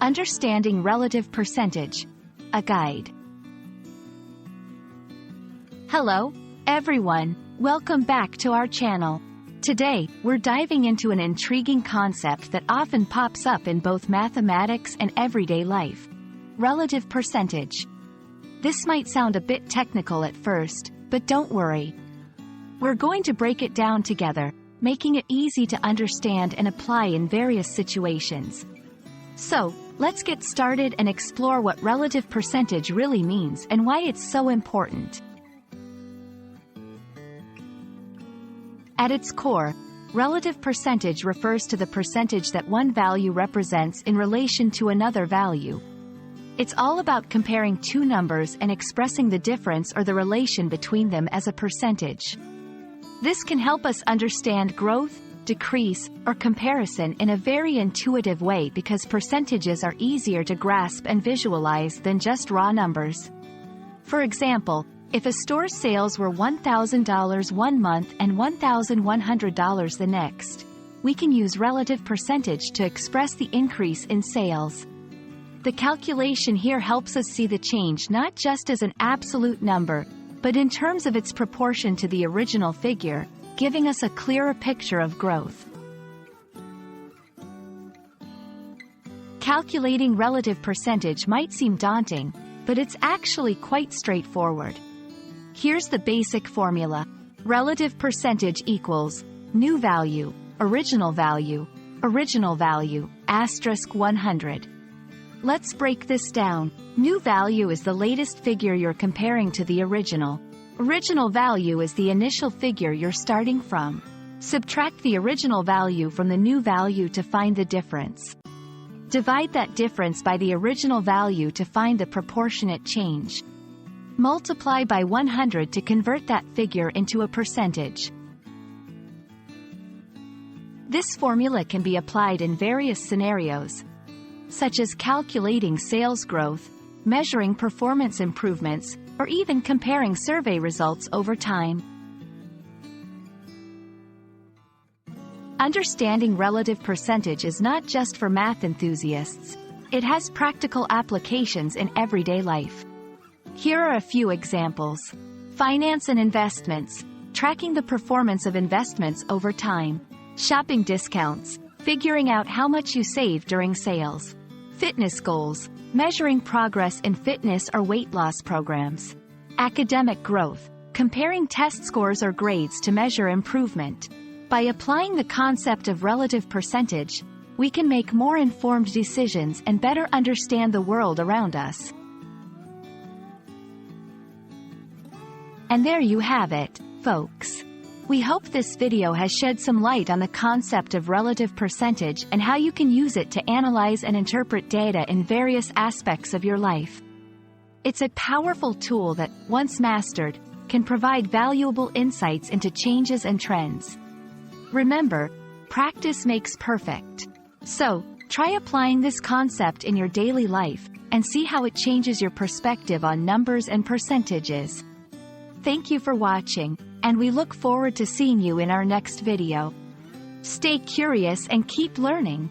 Understanding Relative Percentage, a guide. Hello, everyone. Welcome back to our channel. Today, we're diving into an intriguing concept that often pops up in both mathematics and everyday life: relative percentage. This might sound a bit technical at first, but don't worry. We're going to break it down together, making it easy to understand and apply in various situations. So, let's get started and explore what relative percentage really means and why it's so important. At its core, relative percentage refers to the percentage that one value represents in relation to another value. It's all about comparing two numbers and expressing the difference or the relation between them as a percentage. This can help us understand growth, decrease, or comparison in a very intuitive way because percentages are easier to grasp and visualize than just raw numbers. For example, if a store's sales were $1,000 one month and $1,100 the next, we can use relative percentage to express the increase in sales. The calculation here helps us see the change not just as an absolute number, but in terms of its proportion to the original figure, giving us a clearer picture of growth. Calculating relative percentage might seem daunting, but it's actually quite straightforward. Here's the basic formula. Relative percentage equals new value, original value, asterisk 100. Let's break this down. New value is the latest figure you're comparing to the original. Original value is the initial figure you're starting from. Subtract the original value from the new value to find the difference. Divide that difference by the original value to find the proportionate change. Multiply by 100 to convert that figure into a percentage. This formula can be applied in various scenarios, such as calculating sales growth, measuring performance improvements, or even comparing survey results over time. Understanding relative percentage is not just for math enthusiasts. It has practical applications in everyday life. Here are a few examples. Finance and investments, tracking the performance of investments over time. Shopping discounts, figuring out how much you save during sales. Fitness goals, measuring progress in fitness or weight loss programs. Academic growth, comparing test scores or grades to measure improvement. By applying the concept of relative percentage, we can make more informed decisions and better understand the world around us. And there you have it, folks. We hope this video has shed some light on the concept of relative percentage and how you can use it to analyze and interpret data in various aspects of your life. It's a powerful tool that, once mastered, can provide valuable insights into changes and trends. Remember, practice makes perfect. So, try applying this concept in your daily life and see how it changes your perspective on numbers and percentages. Thank you for watching, and we look forward to seeing you in our next video. Stay curious and keep learning.